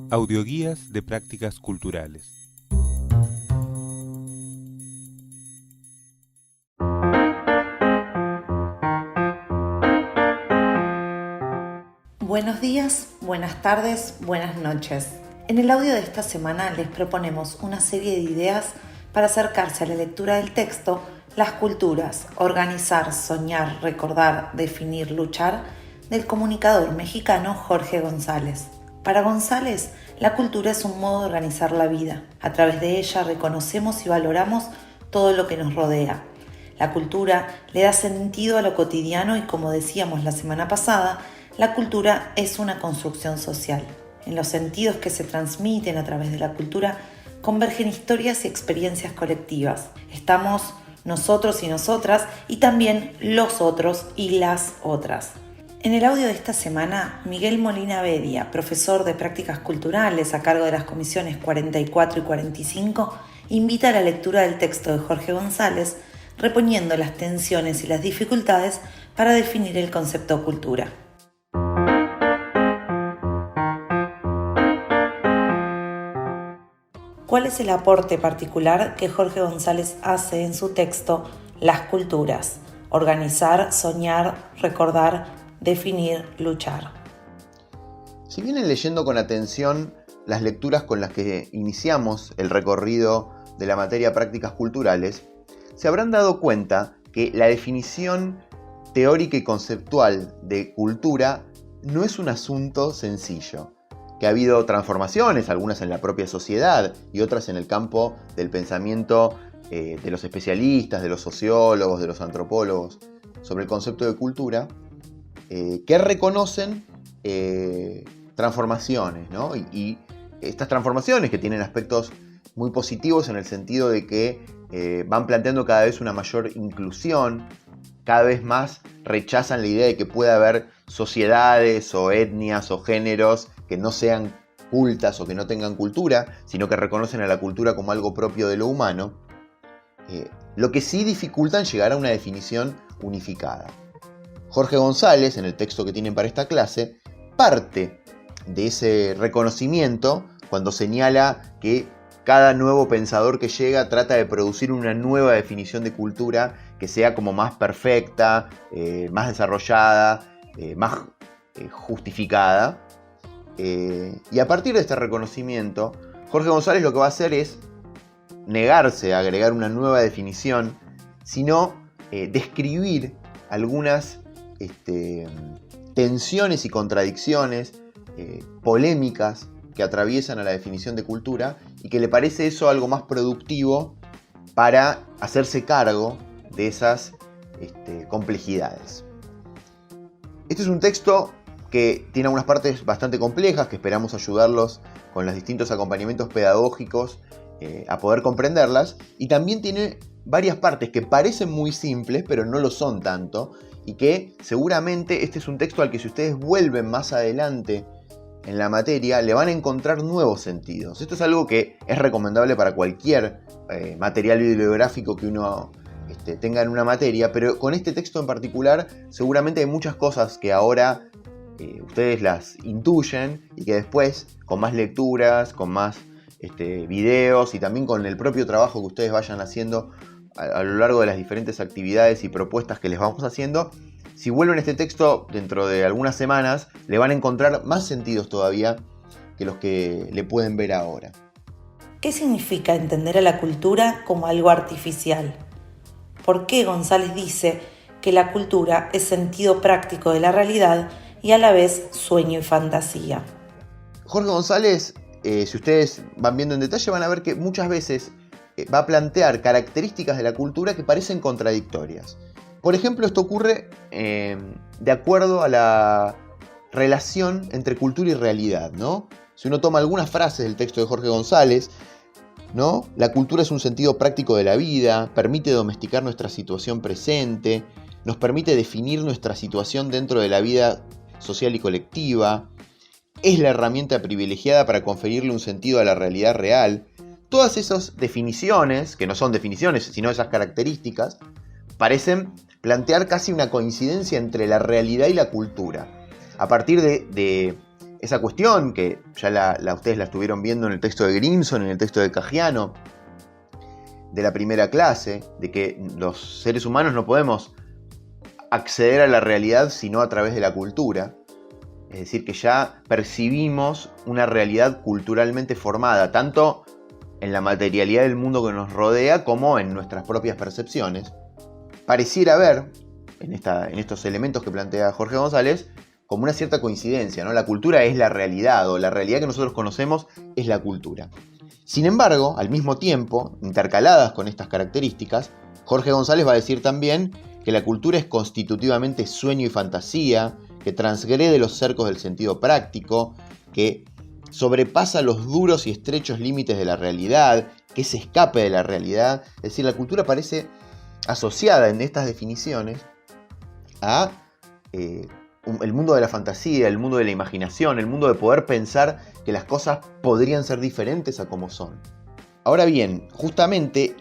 Audioguías de prácticas culturales. Buenos días, buenas tardes, buenas noches. En el audio de esta semana les proponemos una serie de ideas para acercarse a la lectura del texto Las culturas, organizar, soñar, recordar, definir, luchar, del comunicador mexicano Jorge González. Para González, la cultura es un modo de organizar la vida. A través de ella reconocemos y valoramos todo lo que nos rodea. La cultura le da sentido a lo cotidiano y, como decíamos la semana pasada, la cultura es una construcción social. En los sentidos que se transmiten a través de la cultura convergen historias y experiencias colectivas. Estamos nosotros y nosotras y también los otros y las otras. En el audio de esta semana, Miguel Molina Bedia, profesor de prácticas culturales a cargo de las comisiones 44 y 45, invita a la lectura del texto de Jorge González, reponiendo las tensiones y las dificultades para definir el concepto cultura. ¿Cuál es el aporte particular que Jorge González hace en su texto Las culturas? Organizar, soñar, recordar, definir, luchar. Si vienen leyendo con atención las lecturas con las que iniciamos el recorrido de la materia prácticas culturales, se habrán dado cuenta que la definición teórica y conceptual de cultura no es un asunto sencillo, que ha habido transformaciones, algunas en la propia sociedad y otras en el campo del pensamiento de los especialistas, de los sociólogos, de los antropólogos, sobre el concepto de cultura, que reconocen transformaciones, ¿no? Y estas transformaciones que tienen aspectos muy positivos en el sentido de que van planteando cada vez una mayor inclusión, cada vez más rechazan la idea de que pueda haber sociedades o etnias o géneros que no sean cultas o que no tengan cultura, sino que reconocen a la cultura como algo propio de lo humano, lo que sí dificultan llegar a una definición unificada. Jorge González, en el texto que tienen para esta clase, parte de ese reconocimiento cuando señala que cada nuevo pensador que llega trata de producir una nueva definición de cultura que sea como más perfecta, más desarrollada, más justificada. Y a partir de este reconocimiento, Jorge González lo que va a hacer es negarse a agregar una nueva definición, sino describir algunas tensiones y contradicciones, polémicas que atraviesan a la definición de cultura y que le parece eso algo más productivo para hacerse cargo de esas complejidades. Este es un texto que tiene algunas partes bastante complejas que esperamos ayudarlos con los distintos acompañamientos pedagógicos a poder comprenderlas, y también tiene varias partes que parecen muy simples pero no lo son tanto, y que seguramente este es un texto al que si ustedes vuelven más adelante en la materia le van a encontrar nuevos sentidos. Esto es algo que es recomendable para cualquier material bibliográfico que uno tenga en una materia, pero con este texto en particular seguramente hay muchas cosas que ahora ustedes las intuyen y que después con más lecturas, con más videos y también con el propio trabajo que ustedes vayan haciendo a lo largo de las diferentes actividades y propuestas que les vamos haciendo, si vuelven a este texto dentro de algunas semanas, le van a encontrar más sentidos todavía que los que le pueden ver ahora. ¿Qué significa entender a la cultura como algo artificial? ¿Por qué González dice que la cultura es sentido práctico de la realidad y a la vez sueño y fantasía? Jorge González, si ustedes van viendo en detalle, van a ver que muchas veces va a plantear características de la cultura que parecen contradictorias. Por ejemplo, esto ocurre de acuerdo a la relación entre cultura y realidad, ¿no? Si uno toma algunas frases del texto de Jorge González, ¿no? La cultura es un sentido práctico de la vida, permite domesticar nuestra situación presente, nos permite definir nuestra situación dentro de la vida social y colectiva, es la herramienta privilegiada para conferirle un sentido a la realidad real. Todas esas definiciones, que no son definiciones, sino esas características, parecen plantear casi una coincidencia entre la realidad y la cultura. A partir de esa cuestión que ya ustedes la estuvieron viendo en el texto de Grimson, en el texto de Cagiano, de la primera clase, de que los seres humanos no podemos acceder a la realidad sino a través de la cultura. Es decir, que ya percibimos una realidad culturalmente formada, tanto en la materialidad del mundo que nos rodea como en nuestras propias percepciones. Pareciera haber, en estos elementos que plantea Jorge González, como una cierta coincidencia, ¿no? La cultura es la realidad, o la realidad que nosotros conocemos es la cultura. Sin embargo, al mismo tiempo, intercaladas con estas características, Jorge González va a decir también que la cultura es constitutivamente sueño y fantasía, que transgrede los cercos del sentido práctico, que sobrepasa los duros y estrechos límites de la realidad, que se escape de la realidad. Es decir, la cultura parece asociada en estas definiciones a el mundo de la fantasía, el mundo de la imaginación, el mundo de poder pensar que las cosas podrían ser diferentes a como son. Ahora bien, justamente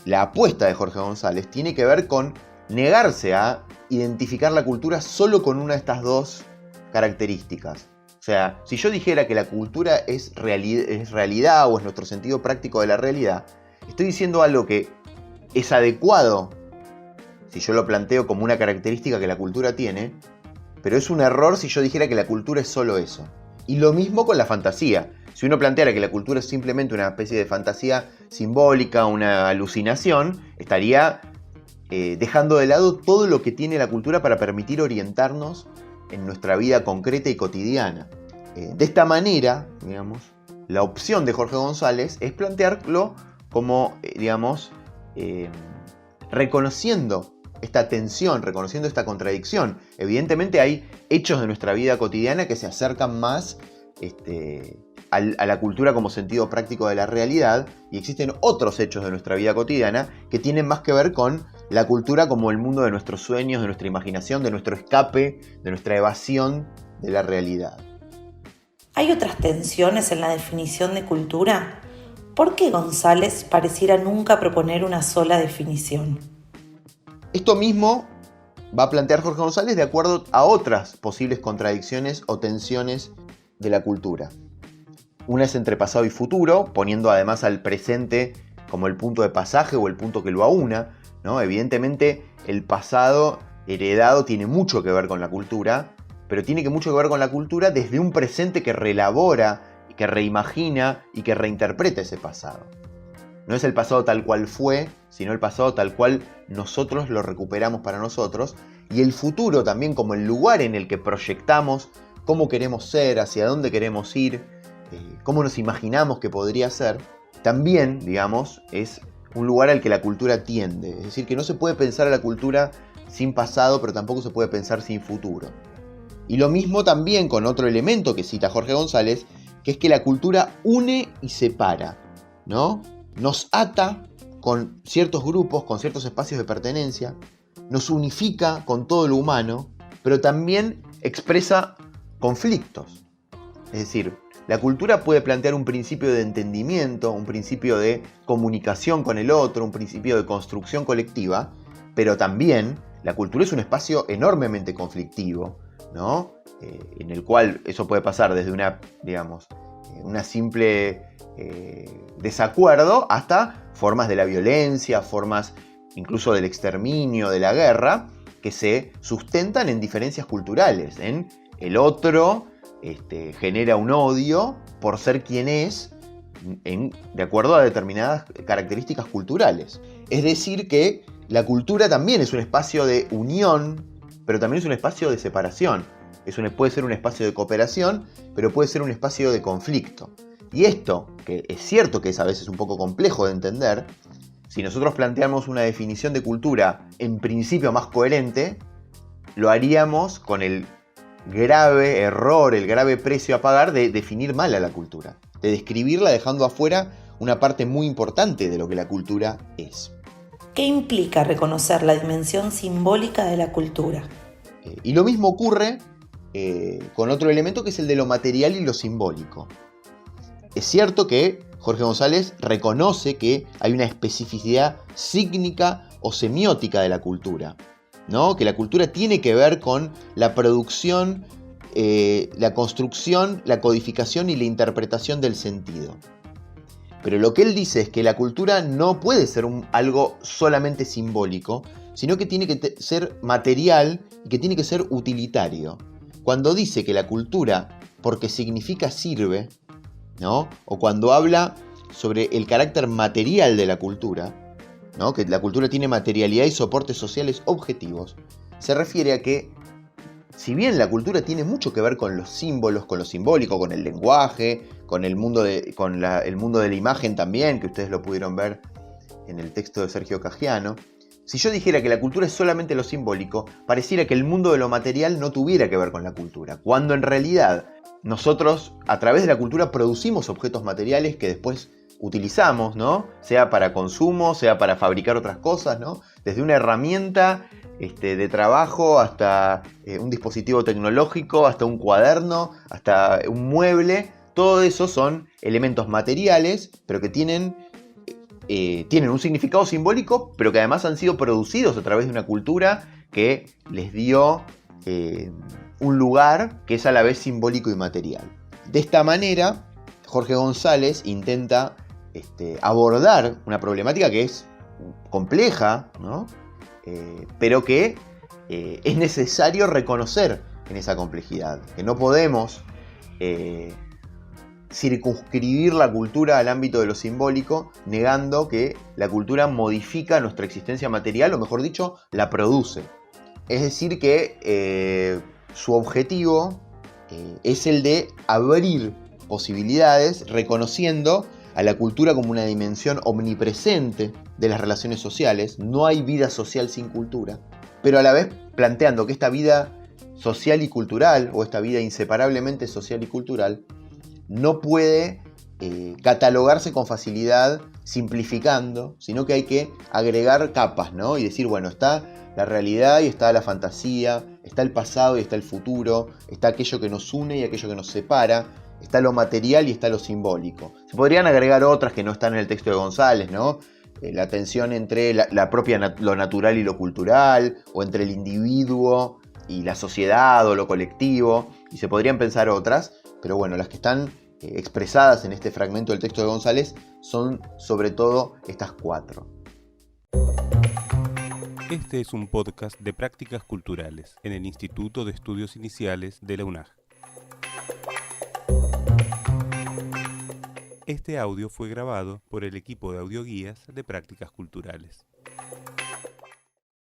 la apuesta de Jorge González tiene que ver con negarse a identificar la cultura solo con una de estas dos características. O sea, si yo dijera que la cultura es realidad o es nuestro sentido práctico de la realidad, estoy diciendo algo que es adecuado si yo lo planteo como una característica que la cultura tiene, pero es un error si yo dijera que la cultura es solo eso. Y lo mismo con la fantasía. Si uno planteara que la cultura es simplemente una especie de fantasía simbólica, una alucinación, estaría dejando de lado todo lo que tiene la cultura para permitir orientarnos en nuestra vida concreta y cotidiana. De esta manera, digamos, la opción de Jorge González es plantearlo como, reconociendo esta tensión, reconociendo esta contradicción. Evidentemente hay hechos de nuestra vida cotidiana que se acercan más a la cultura como sentido práctico de la realidad, y existen otros hechos de nuestra vida cotidiana que tienen más que ver con la cultura como el mundo de nuestros sueños, de nuestra imaginación, de nuestro escape, de nuestra evasión de la realidad. ¿Hay otras tensiones en la definición de cultura? ¿Por qué González pareciera nunca proponer una sola definición? Esto mismo va a plantear Jorge González de acuerdo a otras posibles contradicciones o tensiones de la cultura. Una es entre pasado y futuro, poniendo además al presente como el punto de pasaje o el punto que lo aúna, ¿no? Evidentemente el pasado heredado tiene mucho que ver con la cultura, pero tiene mucho que ver con la cultura desde un presente que reelabora, que reimagina y que reinterpreta ese pasado. No es el pasado tal cual fue, sino el pasado tal cual nosotros lo recuperamos para nosotros, y el futuro también como el lugar en el que proyectamos cómo queremos ser, hacia dónde queremos ir, cómo nos imaginamos que podría ser, también, digamos, es un lugar al que la cultura tiende. Es decir, que no se puede pensar a la cultura sin pasado, pero tampoco se puede pensar sin futuro. Y lo mismo también con otro elemento que cita Jorge González, que es que la cultura une y separa, ¿no? Nos ata con ciertos grupos, con ciertos espacios de pertenencia, nos unifica con todo lo humano, pero también expresa conflictos. Es decir, la cultura puede plantear un principio de entendimiento, un principio de comunicación con el otro, un principio de construcción colectiva, pero también la cultura es un espacio enormemente conflictivo, ¿no? En el cual eso puede pasar desde una simple desacuerdo hasta formas de la violencia, formas incluso del exterminio, de la guerra, que se sustentan en diferencias culturales, en el otro genera un odio por ser quien es de acuerdo a determinadas características culturales. Es decir que la cultura también es un espacio de unión, pero también es un espacio de separación. Puede ser un espacio de cooperación, pero puede ser un espacio de conflicto. Y esto, que es cierto que es a veces un poco complejo de entender, si nosotros planteamos una definición de cultura en principio más coherente, lo haríamos con el grave error, el grave precio a pagar de definir mal a la cultura, de describirla dejando afuera una parte muy importante de lo que la cultura es. ¿Qué implica reconocer la dimensión simbólica de la cultura? Y lo mismo ocurre con otro elemento que es el de lo material y lo simbólico. Es cierto que Jorge González reconoce que hay una especificidad sígnica o semiótica de la cultura, ¿no? Que la cultura tiene que ver con la producción la construcción, la codificación y la interpretación del sentido. Pero lo que él dice es que la cultura no puede ser algo solamente simbólico, sino que tiene que ser material y que tiene que ser utilitario. Cuando dice que la cultura, porque significa sirve, ¿no? O cuando habla sobre el carácter material de la cultura, ¿no? Que la cultura tiene materialidad y soportes sociales objetivos, se refiere a que, si bien la cultura tiene mucho que ver con los símbolos, con lo simbólico, con el lenguaje, con el mundo de la imagen también, que ustedes lo pudieron ver en el texto de Sergio Caggiano, si yo dijera que la cultura es solamente lo simbólico, pareciera que el mundo de lo material no tuviera que ver con la cultura, cuando en realidad nosotros a través de la cultura producimos objetos materiales que después utilizamos, ¿no? Sea para consumo, sea para fabricar otras cosas, ¿no? Desde una herramienta de trabajo hasta un dispositivo tecnológico, hasta un cuaderno, hasta un mueble. Todo eso son elementos materiales, pero que tienen un significado simbólico, pero que además han sido producidos a través de una cultura que les dio un lugar que es a la vez simbólico y material. De esta manera, Jorge González intenta abordar una problemática que es compleja, ¿no? Pero que es necesario reconocer en esa complejidad, que no podemos circunscribir la cultura al ámbito de lo simbólico, negando que la cultura modifica nuestra existencia material, o mejor dicho, la produce. Es decir que su objetivo es el de abrir posibilidades, reconociendo a la cultura como una dimensión omnipresente de las relaciones sociales. No hay vida social sin cultura, pero a la vez planteando que esta vida social y cultural, o esta vida inseparablemente social y cultural, no puede catalogarse con facilidad simplificando, sino que hay que agregar capas, ¿no? Y decir, bueno, está la realidad y está la fantasía, está el pasado y está el futuro, está aquello que nos une y aquello que nos separa, está lo material y está lo simbólico. Se podrían agregar otras que no están en el texto de González, ¿no? La tensión entre lo natural y lo cultural, o entre el individuo y la sociedad o lo colectivo, y se podrían pensar otras, pero bueno, las que están expresadas en este fragmento del texto de González son sobre todo estas 4. Este es un podcast de prácticas culturales en el Instituto de Estudios Iniciales de la UNAG. Este audio fue grabado por el equipo de audioguías de prácticas culturales.